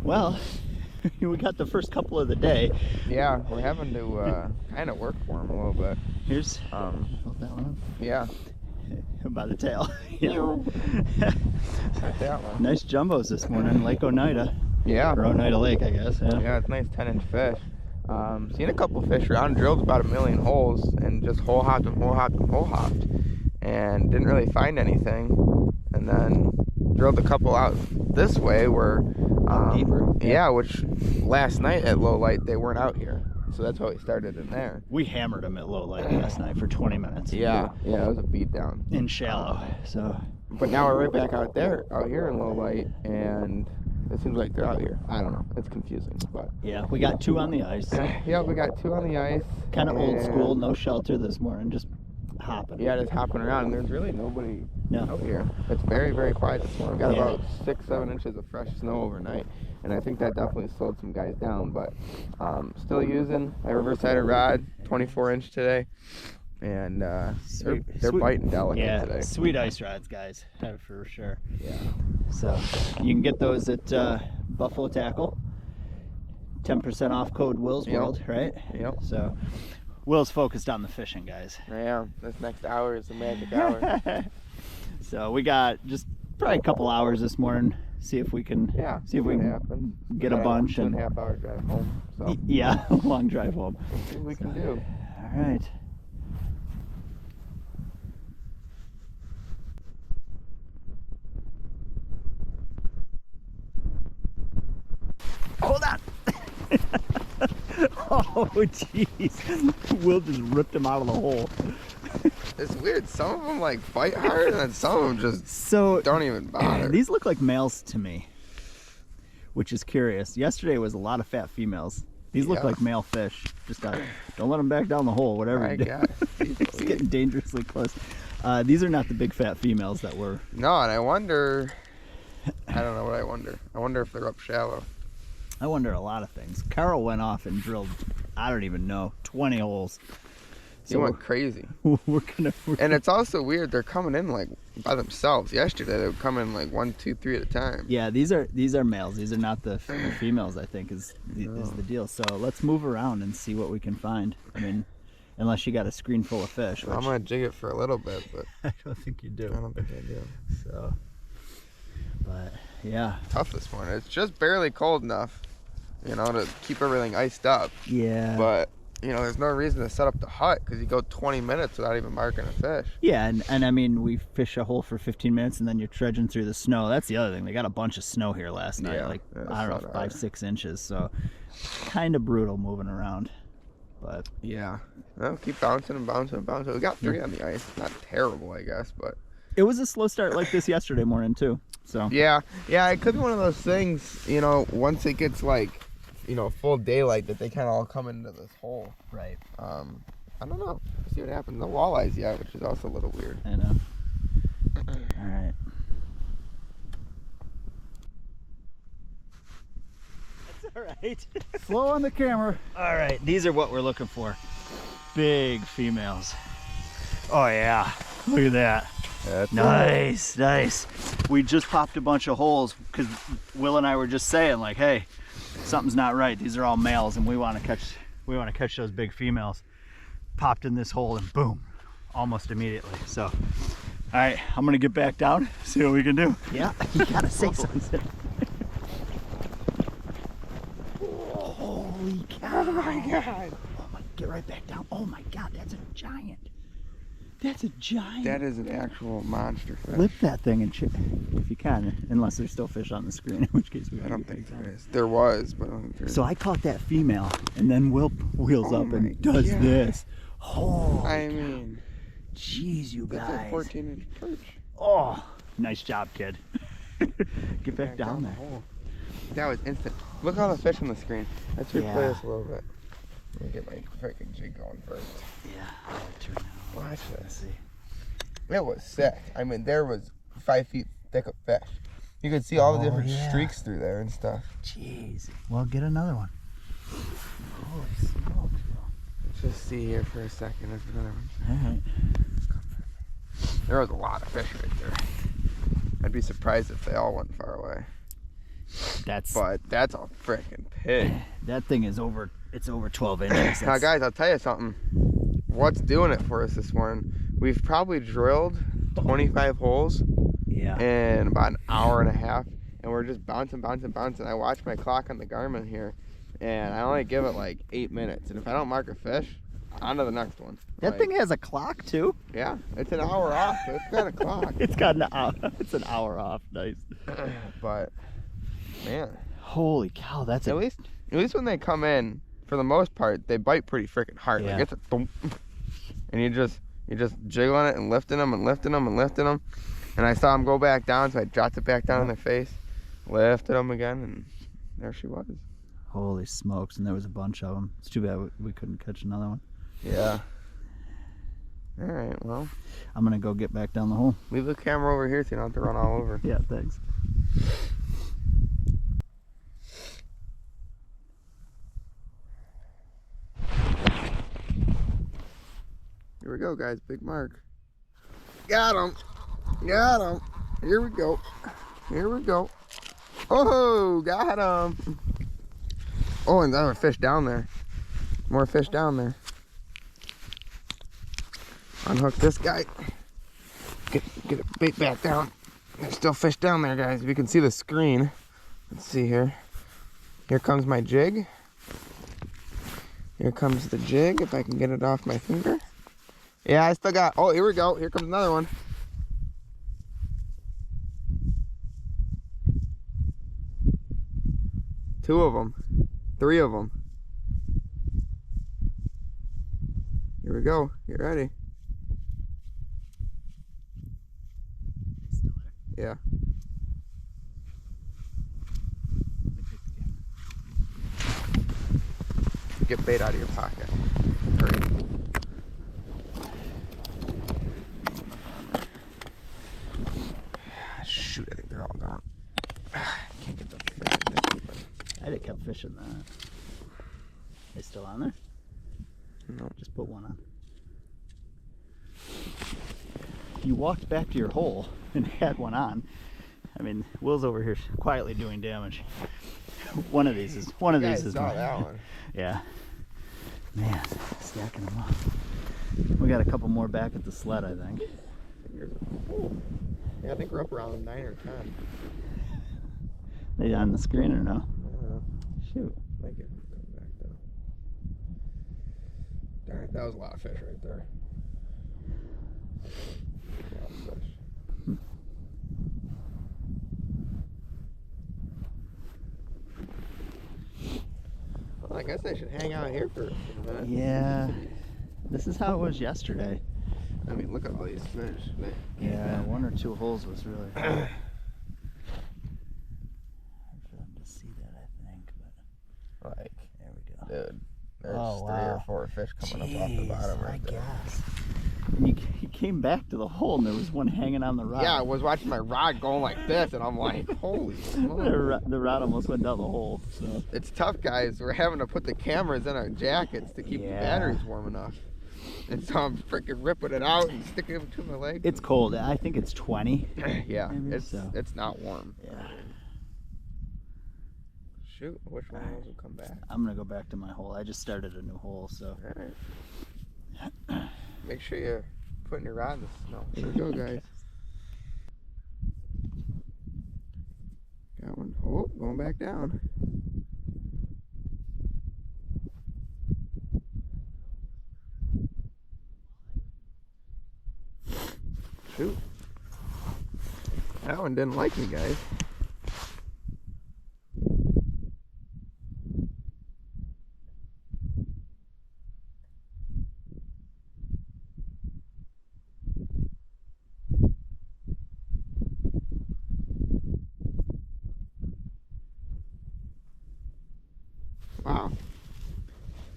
Well, we got the first couple of the day. Yeah, we're having to kind of work for them a little bit. Here's hold that one up. Yeah. By the tail. Yeah. Like that one. Nice jumbos this morning, Lake Oneida. Yeah. Or Oneida Lake, I guess. Yeah, it's nice 10-inch fish. Seen a couple fish around, drilled about 1 million holes, and just hole hopped and hole hopped and hole hopped, and didn't really find anything. And then drilled a couple out this way where deeper. Yeah, which last night at low light they weren't out here, so that's why we started in there. We hammered them at low light last night for 20 minutes. Yeah, it was a beat down. In shallow, so. But now we're right back out here in low light, and it seems like they're out here. I don't know, it's confusing, but. Yeah, we got 2 on the ice. Yeah, we got 2 on the ice. Kind of old school, no shelter this morning, just hopping. Yeah, just hopping around, and there's really nobody out here. It's very, very quiet this morning. We got about 6-7 inches of fresh snow overnight, and I think that definitely slowed some guys down, but still using my reverse-sided rod, 24-inch today, and they're biting delicate today. Sweet ice rods, guys, for sure. Yeah. So you can get those at Buffalo Tackle. 10% off code Will's World, right? Yep. So Will's focused on the fishing, guys. I am. This next hour is the magic hour. So we got just probably a couple hours this morning. See if we can get a bunch. 2.5 hour drive home. So. Yeah, long drive home. Let's see what we can do. All right. Hold on. Oh, jeez. Will just ripped him out of the hole. It's weird. Some of them like bite hard, and then some of them just don't even bother. These look like males to me, which is curious. Yesterday was a lot of fat females. These look like male fish. Just don't let them back down the hole, whatever you do. It's getting dangerously close. These are not the big fat females that were. No, and I wonder. I don't know what I wonder. I wonder if they're up shallow. I wonder a lot of things. Carl went off and drilled, I don't even know, 20 holes. So he went crazy. And it's also weird. They're coming in like by themselves. Yesterday they would come in like 1, 2, 3 at a time. Yeah, these are males. These are not the females. I think is the deal. So let's move around and see what we can find. I mean, unless you got a screen full of fish. I'm gonna jig it for a little bit, but I don't think you do. I don't think I do. So, but yeah, tough this morning. It's just barely cold enough, you know, to keep everything iced up. Yeah. But you know, there's no reason to set up the hut because you go 20 minutes without even marking a fish. Yeah, and I mean, we fish a hole for 15 minutes and then you're trudging through the snow. That's the other thing. They got a bunch of snow here last night, like, I don't know, 5-6 inches. So kind of brutal moving around. But yeah, well, keep bouncing and bouncing and bouncing. We got 3 on the ice. Not terrible, I guess, but it was a slow start like this yesterday morning too. So yeah, it could be one of those things, you know, once it gets like, you know, full daylight that they kind of all come into this hole. Right. I don't know. See what happens. No walleyes yet, which is also a little weird. I know. All right. That's all right. Slow on the camera. All right. These are what we're looking for. Big females. Oh yeah. Look at that. That's nice. We just popped a bunch of holes because Will and I were just saying like, hey, something's not right. These are all males and we want to catch those big females. Popped in this hole and boom, almost immediately. So all right, I'm gonna get back down, see what we can do. Yeah, you gotta say something. Holy cow. Oh my god. Oh my, get right back down. Oh my god, that's a giant. That's a giant. That is an actual monster fish. Flip that thing and if you can, unless there's still fish on the screen, in which case we I don't think there is. There was, but I don't think there is. So I caught that female, and then Will wheels up and does this. Oh, I mean, jeez, you guys. That's a 14-inch perch. Oh, nice job, kid. Get back down there. That was instant. Look at all the fish on the screen. Let's replay this a little bit. Let me get my freaking jig going first. Yeah, I'll turn now. Watch this. It was sick. I mean, there was 5 feet thick of fish. You could see all the different streaks through there and stuff. Jeez. Well, get another one. Holy smokes. Let's just see here for a second. There's another one. All right. There was a lot of fish right there. I'd be surprised if they all went far away. But that's a freaking pig. That thing is over. It's over 12 inches. Now, guys, I'll tell you something. What's doing it for us this morning? We've probably drilled 25 holes. Yeah. In about an hour and a half, and we're just bouncing. I watch my clock on the Garmin here, and I only give it like 8 minutes. And if I don't mark a fish, on to the next one. That thing has a clock too. Yeah, it's an hour off. It's got a clock. It's got an hour. It's an hour off. Nice. But man, holy cow, that's at least when they come in, for the most part, they bite pretty freaking hard. Yeah. Like it's a thump, and you just jiggling it and lifting them. And I saw them go back down, so I dropped it back down in their face, lifted them again, and there she was. Holy smokes, and there was a bunch of them. It's too bad we couldn't catch another one. Yeah. All right, well. I'm going to go get back down the hole. Leave the camera over here so you don't have to run all over. Yeah, thanks. Here we go, guys. Big mark. Got him. Got him. Here we go. Oh, got him. Oh, and another fish down there. More fish down there. Unhook this guy. Get a bait back down. There's still fish down there, guys. If you can see the screen. Let's see here. Here comes my jig. Here comes the jig, if I can get it off my finger. Yeah, I still got, oh, here we go. Here comes another one. Two of them. Three of them. Here we go. Get ready. Still there? Yeah. Get bait out of your pocket. Hurry. Shoot, I think they're all gone. Can't get the fish. I'd have kept fishing that. They still on there? No. Just put one on. You walked back to your hole and had one on. I mean, Will's over here quietly doing damage. One of these is saw mine. that one. Yeah. Man, stacking them up. We got a couple more back at the sled, I think. Yeah, I think we're up around 9 or 10. They on the screen or no? Shoot. Might get come back though. Darn it, that was a lot of fish right there. A lot of fish. Well, I guess I should hang out here for a minute. Yeah. This is how it was yesterday. I mean, look at all these fish. Yeah, one or two holes was really hard. For them to see that, I think. But Like, there we go. dude, there's Oh, 3 or 4 fish coming up off the bottom right I there. guess. And you came back to the hole and there was one hanging on the rod. Yeah, I was watching my rod going like this, and I'm like, holy smokes. The rod almost went down the hole. So It's tough, guys. We're having to put the cameras in our jackets to keep the batteries warm enough. And so I'm freaking ripping it out and sticking it to my leg. it's cold. I think it's 20. Yeah, maybe it's not warm. Yeah. Shoot, which one of those will come back? I'm gonna go back to my hole. I just started a new hole, so. Alright. Make sure you're putting your rod in the snow. Here we go, guys. Got one. Oh, going back down. Shoot. That one didn't like me, guys. Wow.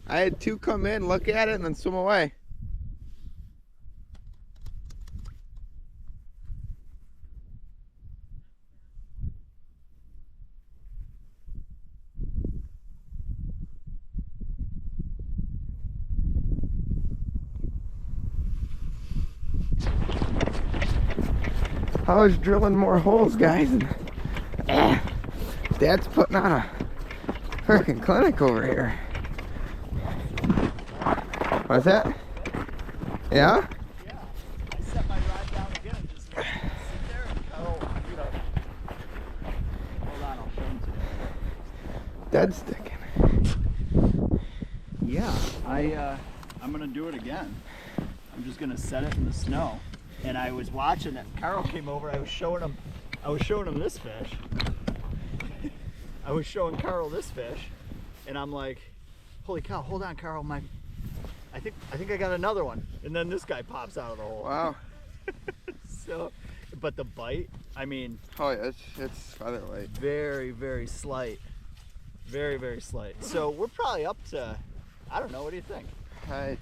I had 2 come in, look at it, and then swim away. I was drilling more holes, guys, and Dad's putting on a freaking clinic over here. What's that? Yeah? Yeah. I set my rod down again and just sit there and Carol, you know. Hold on, I'll show him to you. Dead sticking. Yeah, I'm gonna do it again. I'm just gonna set it in the snow. And I was watching it. Carl came over. I was showing him this fish. I was showing Carl this fish, and I'm like, "Holy cow! Hold on, Carl. I think I got another one." And then this guy pops out of the hole. Wow. So, but the bite, I mean. Oh yeah, it's featherweight. Very, very slight. Very, very slight. So we're probably up to, I don't know. What do you think?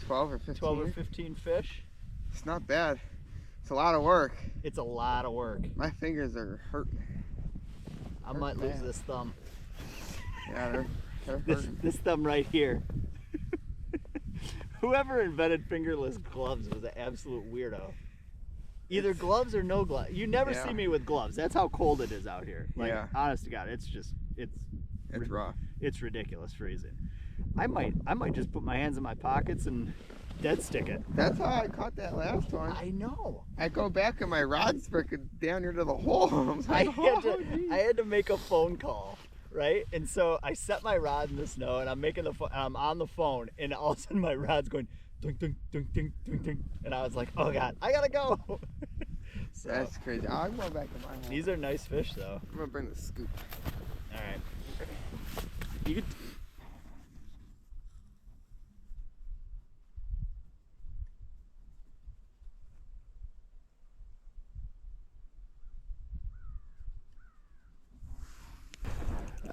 12 or 15. 12 or 15 fish. It's not bad. It's a lot of work. It's a lot of work. My fingers are hurting. I might lose this thumb. Yeah, they're hurting. This thumb right here. Whoever invented fingerless gloves was an absolute weirdo. Either gloves or no gloves. You never see me with gloves. That's how cold it is out here. Like, honest to God, it's rough. It's ridiculous freezing. I might just put my hands in my pockets and dead stick it. That's how I caught that last one. I know. I go back and my rod's freaking down here to the hole. I had to make a phone call, right? And so I set my rod in the snow, and I'm on the phone, and all of a sudden my rod's going ding ding ding ding ding ding, and I was like, oh God, I gotta go. So, that's crazy. I'm going back to my hole. These are nice fish, though. I'm gonna bring the scoop. All right. You could.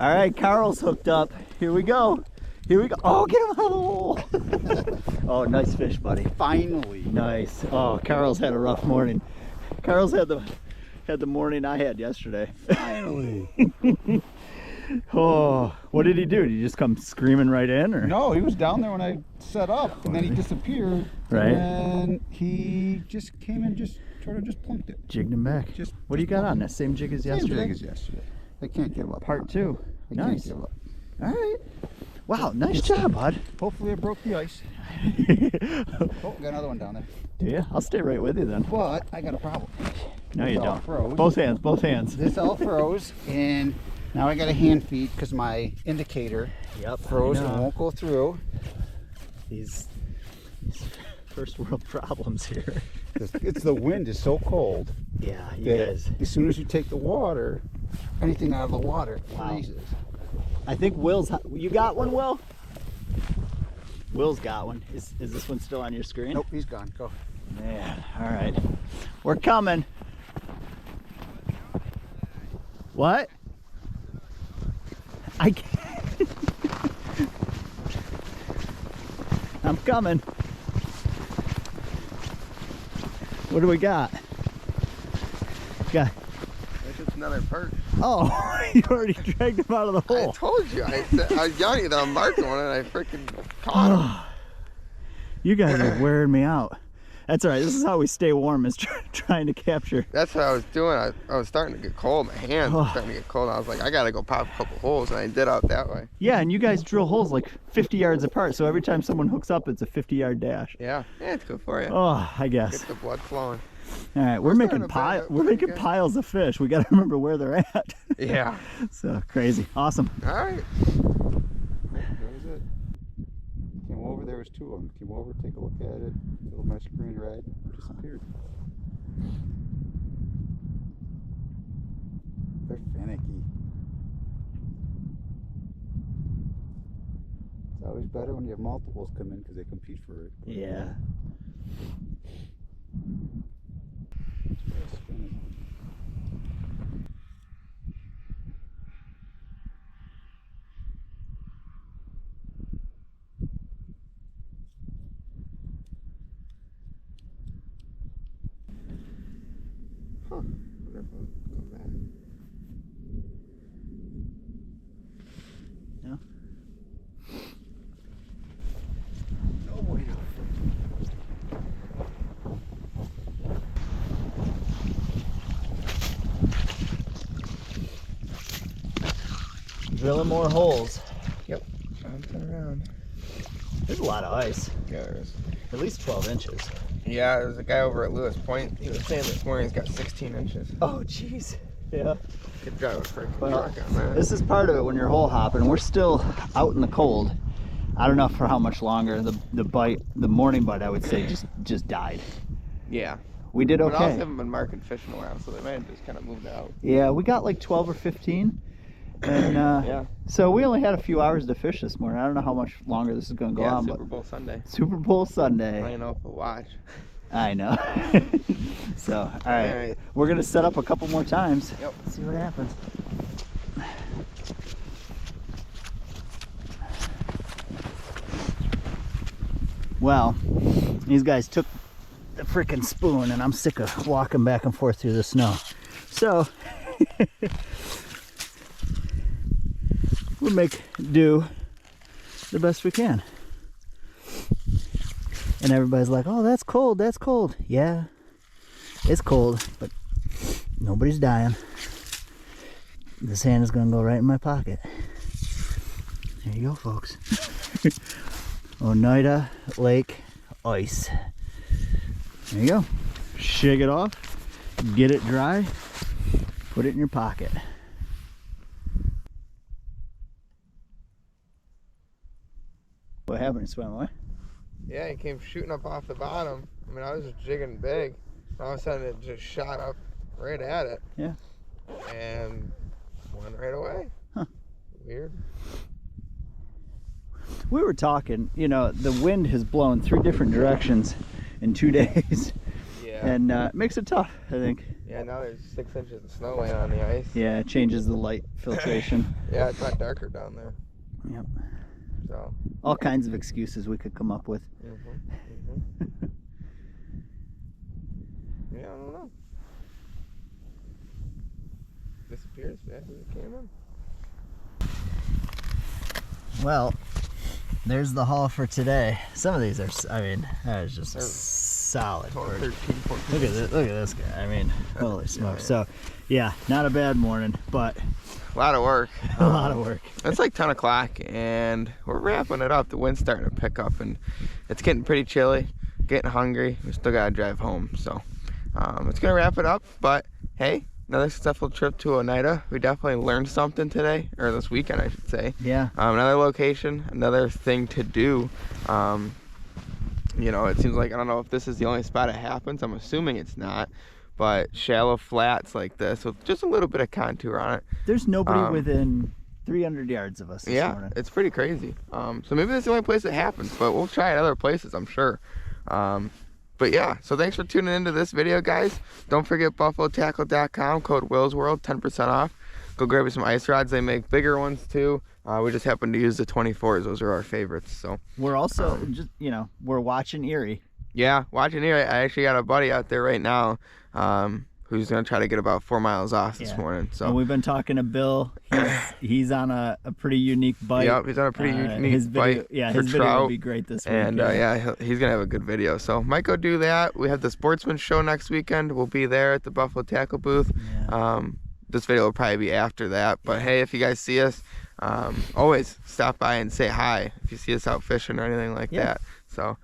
All right, Carl's hooked up. Here we go. Here we go. Oh, get him out of the hole. Oh, nice fish, buddy. Finally. Nice. Oh, Carl's had a rough morning. Carl's had the morning I had yesterday. Finally. Oh, what did he do? Did he just come screaming right in, or? No, he was down there when I set up, and then he disappeared. Right. And he just came and just plunked it. Jigged him back. What do you got on that? Same jig as yesterday? Same jig as yesterday. I can't give up. Part 2. I Nice. can't give up. All right. Wow, nice job, bud. Hopefully I broke the ice. Oh, got another one down there. Do you? I'll stay right with you then. But I got a problem. No, This you all don't. froze. Both hands, both hands. This all froze, and now I got a hand feed because my indicator froze and won't go through. These first world problems here. It's the wind is so cold. Yeah, you guys. As soon as you take the water, anything out of the water freezes. I think you got one, Will? Will's got one. Is this one still on your screen? Nope, he's gone. Go. Man, all right. We're coming. What? I can't. I'm coming. What do we got? That's just another perch. Oh, you already dragged him out of the hole. I told you. I was yelling at them, marking one, and I freaking caught him. You guys are wearing me out. That's all right. This is how we stay warm, is trying to capture. That's what I was doing. I was starting to get cold. My hands were starting to get cold. I was like, I got to go pop a couple holes, and I did out that way. Yeah, and you guys drill holes like 50 yards apart, so every time someone hooks up, it's a 50-yard dash. Yeah, it's good for you. Oh, I guess. Get the blood flowing. All right, we're making piles of fish. We got to remember where they're at. Yeah. So crazy. Awesome. All right. That was it. Came over, there was 2 of them. Came over, take a look at it, filled my screen red, disappeared. They're finicky. It's always better when you have multiples come in because they compete for it. Yeah. Huh. Wonder if I'll come back. No? No way. Drilling more holes. Yep. Bouncing around. There's a lot of ice. Yeah, there is. At least 12 inches. Yeah, there's a guy over at Lewis Point. He was saying this morning he's got 16 inches. Oh, jeez. Yeah. Could drive a freaking Well, truck on that. this is part of it when you're hole hopping. We're still out in the cold. I don't know for how much longer. The morning bite, I would say, just died. Yeah. We did okay. But I also haven't been marking fish in a while, so they might have just kind of moved out. Yeah, we got like 12 or 15. And yeah. So we only had a few hours to fish this morning. I don't know how much longer this is going to go on. Super Bowl Sunday. Super Bowl Sunday. I don't know if we'll watch. I know. So, all right. We're going to set up a couple more times. Yep. See what happens. Well, these guys took the freaking spoon, and I'm sick of walking back and forth through the snow. So, we'll make do the best we can. And everybody's like, oh, that's cold, that's cold. Yeah, it's cold, but nobody's dying. This hand is gonna go right in my pocket. There you go, folks. Oneida Lake ice. There you go. Shake it off, get it dry, put it in your pocket. What happened? It swam away? Yeah, he came shooting up off the bottom. I mean, I was just jigging big. All of a sudden, it just shot up right at it. Yeah. And went right away. Huh. Weird. We were talking, you know, the wind has blown 3 different directions in 2 days. Yeah. And it makes it tough, I think. Yeah, now there's 6 inches of snow laying on the ice. Yeah, it changes the light filtration. Yeah, it's not darker down there. Yep. So. All kinds of excuses we could come up with. Yeah, I don't know. Disappeared as fast as it came in. Well, there's the haul for today. Some of these are, I mean, that is just solid. 13, 14. Look at this guy. I mean, holy smokes. So, yeah, not a bad morning, but a lot of work. A lot of work. It's like 10 o'clock, and we're wrapping it up. The wind's starting to pick up, and it's getting pretty chilly, getting hungry. We still got to drive home, so it's going to wrap it up. But, hey, another successful trip to Oneida. We definitely learned something today, or this weekend, I should say. Yeah. Another location, another thing to do. You know, it seems like, I don't know if this is the only spot it happens. I'm assuming it's not. But shallow flats like this with just a little bit of contour on it. There's nobody within 300 yards of us this morning. It's pretty crazy. So maybe that's the only place it happens, but we'll try it other places, I'm sure. But yeah, so thanks for tuning into this video, guys. Don't forget buffalotackle.com, code WillsWorld, 10% off. Go grab you some ice rods. They make bigger ones too. We just happen to use the 24s. Those are our favorites. So we're also just, you know, we're watching Erie. Yeah, watching Erie. I actually got a buddy out there right now who's going to try to get about 4 miles off this morning. So, and we've been talking to Bill. He's on a pretty unique bite. Yep, he's on a pretty unique bite. Yeah, for his trout. video will be great this week. And yeah, he's going to have a good video. So might go do that. We have the Sportsman Show next weekend. We'll be there at the Buffalo Tackle booth. Yeah. This video will probably be after that. But hey, if you guys see us, always stop by and say hi if you see us out fishing or anything like that. So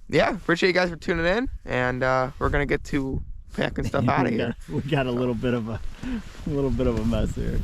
yeah, appreciate you guys for tuning in, and we're gonna get to packing stuff out of here. We got a little bit of a mess here.